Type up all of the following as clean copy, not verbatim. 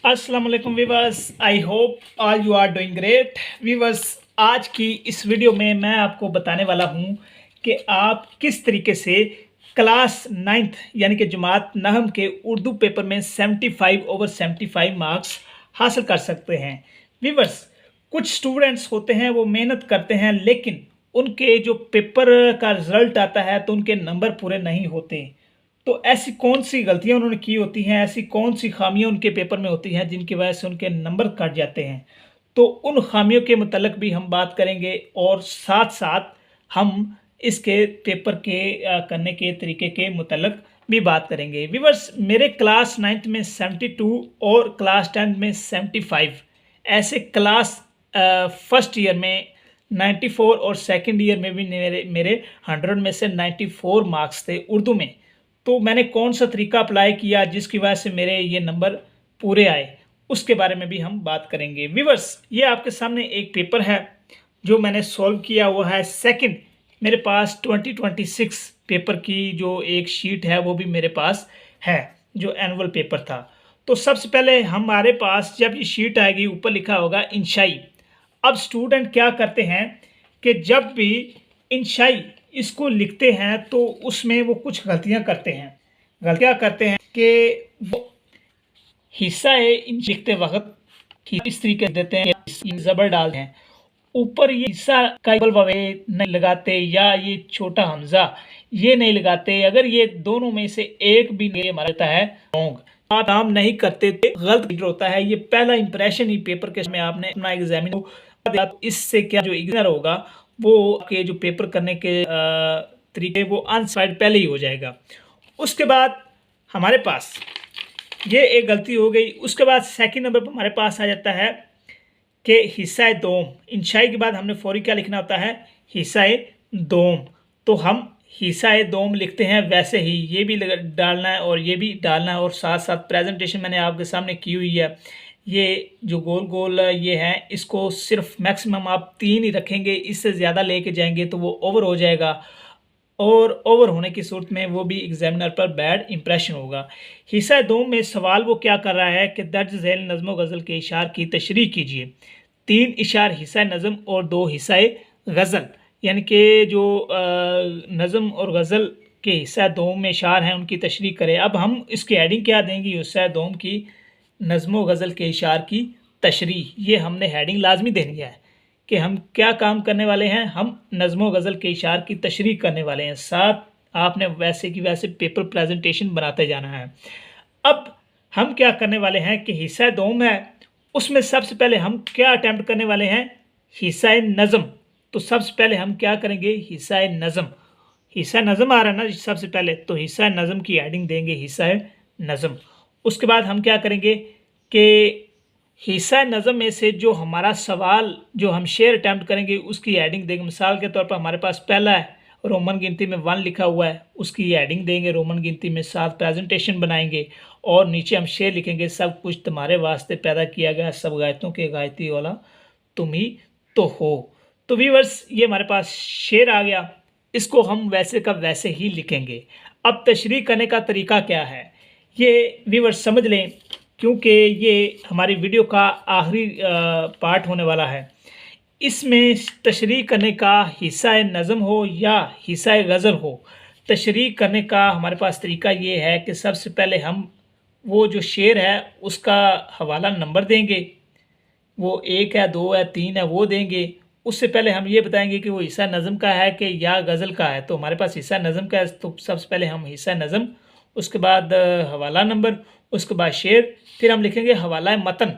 अस्सलाम वालेकुम viewers, I hope all you are doing great. Viewers, आज की इस वीडियो में मैं आपको बताने वाला हूं कि आप किस तरीके से क्लास नाइन्थ यानी कि जमात नहम के उर्दू पेपर में 75/75 मार्क्स हासिल कर सकते हैं। वीवर्स, कुछ स्टूडेंट्स होते हैं वो मेहनत करते हैं लेकिन उनके जो पेपर का रिजल्ट आता है तो उनके नंबर पूरे नहीं होते। तो ऐसी कौन सी गलतियां उन्होंने की होती हैं, ऐसी कौन सी खामियां उनके पेपर में होती हैं जिनकी वजह से उनके नंबर कट जाते हैं। तो उन खामियों के मतलब भी हम बात करेंगे और साथ साथ हम इसके पेपर के करने के तरीके के मतलब भी बात करेंगे। व्यूअर्स, मेरे क्लास नाइन्थ में 72 और क्लास 10 में 75, ऐसे क्लास फर्स्ट ईयर में 94 और सेकंड ईयर में भी मेरे मेरे 100 में से 94 मार्क्स थे उर्दू में। तो मैंने कौन सा तरीका अप्लाई किया जिसकी वजह से मेरे ये नंबर पूरे आए, उसके बारे में भी हम बात करेंगे। व्यूअर्स, ये आपके सामने एक पेपर है जो मैंने सॉल्व किया हुआ है। सेकंड, मेरे पास 2026 पेपर की जो एक शीट है वो भी मेरे पास है, जो एनुअल पेपर था। तो सबसे पहले हमारे पास जब ये शीट आएगी ऊपर लिखा होगा इंशाई। अब स्टूडेंट क्या करते हैं कि जब भी इंशाई इसको लिखते हैं तो उसमें वो कुछ गलतियां करते हैं। गलतियां करते हैं कि वो हिस्सा लिखते वक्त इस तरीके से देते हैं कि ज़बर डालते हैं, ऊपर ये हिस्सा का ववे नहीं लगाते या ये छोटा हमजा ये नहीं लगाते। अगर ये दोनों में से एक भी नहीं हमारा है रॉन्ग, आप काम नहीं करते तो गलत होता है। ये पहला इंप्रेशन ही पेपर के समय आपने अपना एग्जामिन, इससे क्या जो एग्जामिनर होगा वो आपके जो पेपर करने के तरीके वो अनसाइड पहले ही हो जाएगा। उसके बाद हमारे पास ये एक गलती हो गई। उसके बाद सेकंड नंबर पर हमारे पास आ जाता है कि हिस्सा दोम। इंशाई के बाद हमने फौरी क्या लिखना होता है, हिस्सा दोम। तो हम हिस्सा दोम लिखते हैं वैसे ही ये भी डालना है और ये भी डालना है। और साथ साथ प्रेजेंटेशन मैंने आपके सामने की हुई है। ये जो गोल गोल ये हैं इसको सिर्फ मैक्सिमम आप 3 ही रखेंगे, इससे ज़्यादा लेके जाएंगे तो वो ओवर हो जाएगा और ओवर होने की सूरत में वो भी एग्जामिनर पर बैड इंप्रेशन होगा। हिस्सा दो में सवाल वो क्या कर रहा है कि दर्ज झैल नज़म व गज़ल के इशार की तशरीह कीजिए। 3 इशार हिस्सा नज़म और 2 हिस्सा गज़ल, यानी कि जो नज़म और गज़ल के हिस्सा दो में इशार हैं उनकी तशरीह करें। अब हम इसकी हेडिंग क्या देंगे, हिस्सा दोम की नज़म व गज़ल के इशार की तशरीह, ये हमने हेडिंग लाजमी देनी है कि हम क्या काम करने वाले हैं, हम नज़्म गज़ल के इशार की तशरीह करने वाले हैं। साथ आपने वैसे की वैसे पेपर प्रेजेंटेशन बनाते जाना है। अब हम क्या करने वाले हैं कि हिस्सा दोम है उसमें सबसे पहले हम क्या अटैम्प्ट करने वाले हैं, हिस्सा नज़म। तो सबसे पहले हम क्या करेंगे, हिस्सा नज़म। हिस्सा नज़म आ रहा है ना सबसे पहले, तो हिस्सा नज़म की हेडिंग देंगे हिस्सा नज़म। उसके बाद हम क्या करेंगे कि हिस्सा नज़म में से जो हमारा सवाल जो हम शेयर अटैम्प्ट करेंगे उसकी हेडिंग देंगे। मिसाल के तौर पर हमारे पास पहला है रोमन गिनती में 1 लिखा हुआ है, उसकी हेडिंग देंगे रोमन गिनती में 7, प्रेजेंटेशन बनाएंगे और नीचे हम शेर लिखेंगे सब कुछ तुम्हारे वास्ते पैदा किया गया, सब गायतों के गायती वाला तुम ही तो हो। तो व्यूअर्स, ये हमारे पास शेर आ गया, इसको हम वैसे का वैसे ही लिखेंगे। अब तशरीह करने का तरीका क्या है ये व्यूअर्स समझ लें, क्योंकि ये हमारी वीडियो का आखिरी पार्ट होने वाला है। इसमें तशरीह करने का हिस्सा नज़म हो या हिस्सा गज़ल हो, तशरीह करने का हमारे पास तरीका ये है कि सबसे पहले हम वो जो शेर है उसका हवाला नंबर देंगे, वो 1 है 2 है 3 है वो देंगे। उससे पहले हम ये बताएंगे कि वो हिस्सा नज़म का है कि या गज़ल का है। तो हमारे पास हिस्सा नज़म का है तो सबसे पहले हम हिस्सा नज़म, उसके बाद हवाला नंबर, उसके बाद शेर, फिर हम लिखेंगे हवाला मतन।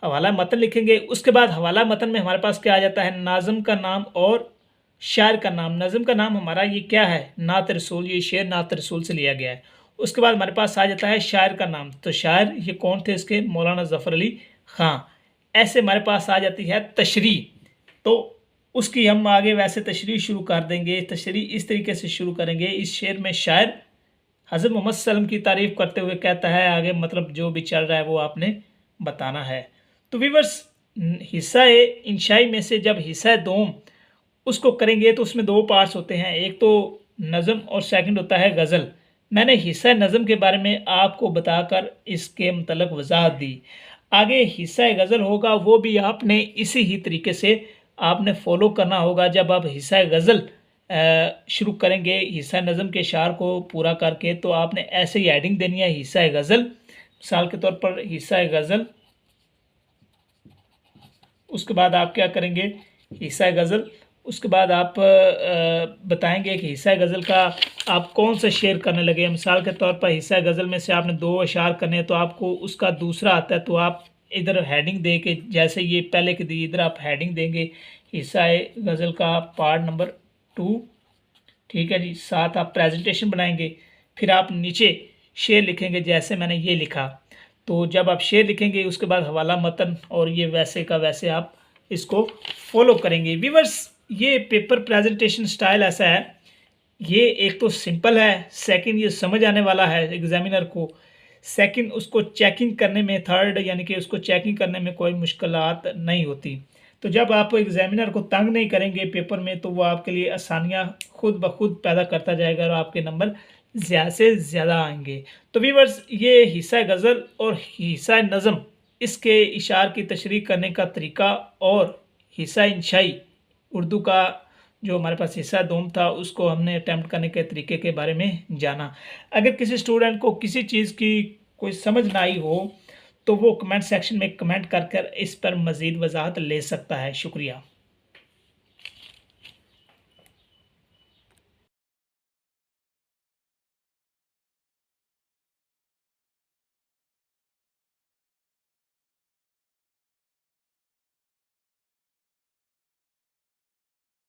हवाला मतन लिखेंगे, उसके बाद हवाला मतन में हमारे पास क्या आ जाता है, नाज़म का नाम और शायर का नाम। नज़म का नाम हमारा ये क्या है, नात रसूल, ये शेर नात रसूल से लिया गया है। उसके बाद हमारे पास आ जाता है शायर का नाम, तो शायर ये कौन थे इसके, मौलाना ज़फ़र अली ख़ां। ऐसे हमारे पास आ जाती है तशरीह, तो उसकी हम आगे वैसे तशरीह शुरू कर देंगे। तशरीह इस तरीके से शुरू करेंगे, इस शेर में शायर हज़रत मोहम्मद सल्लम की तारीफ़ करते हुए कहता है, आगे मतलब जो भी चल रहा है वो आपने बताना है। तो व्यूअर्स, हिस्सा इंशाई में से जब हिस्सा दोम उसको करेंगे तो उसमें 2 पार्ट्स होते हैं, एक तो नज़म और सेकंड होता है गज़ल। मैंने हिस्सा नज़म के बारे में आपको बताकर इसके मतलब वजाहत दी। आगे हिस्सा गज़ल होगा, वो भी आपने इसी ही तरीके से आपने फॉलो करना होगा। जब आप हिस्सा गज़ल शुरू करेंगे हिस्सा नज़म के शार को पूरा करके, तो आपने ऐसे ही हेडिंग देनी है हिस्सा गज़ल। मिसाल के तौर पर हिस्सा गज़ल, उसके बाद आप क्या करेंगे हिस्सा गज़ल, उसके बाद आप बताएंगे कि हिस्सा गज़ल का आप कौन सा शेर करने लगे। मिसाल के तौर पर हिस्सा गज़ल में से आपने 2 अशार करने हैं, तो आपको उसका दूसरा आता है, तो आप इधर हेडिंग दे के, जैसे ये पहले के दी, इधर आप हेडिंग देंगे हिस्सा गज़ल का पार्ट नंबर 2। ठीक है जी। साथ आप प्रेजेंटेशन बनाएंगे, फिर आप नीचे शेर लिखेंगे जैसे मैंने ये लिखा। तो जब आप शेर लिखेंगे उसके बाद हवाला मतन, और ये वैसे का वैसे आप इसको फॉलो करेंगे। व्यूअर्स, ये पेपर प्रेजेंटेशन स्टाइल ऐसा है, ये एक तो सिंपल है, सेकंड ये समझ आने वाला है एग्जामिनर को, सेकंड उसको चेकिंग करने में, थर्ड यानी कि उसको चेकिंग करने में कोई मुश्किलात नहीं होती। तो जब आप एग्जामिनर को तंग नहीं करेंगे पेपर में, तो वो आपके लिए आसानियाँ खुद ब खुद पैदा करता जाएगा और आपके नंबर ज़्यादा से ज़्यादा आएंगे। तो व्यूअर्स, ये हिस्सा गज़ल और हिस्सा नज़म, इसके इशार की तशरीह करने का तरीका, और हिस्सा इंशाई उर्दू का जो हमारे पास हिस्सा दोम था, उसको हमने अटैम्प्ट करने के तरीके के बारे में जाना। अगर किसी स्टूडेंट को किसी चीज़ की कोई समझ ना आई हो, तो वो कमेंट सेक्शन में कमेंट कर कर इस पर मज़ीद वजाहत ले सकता है। शुक्रिया।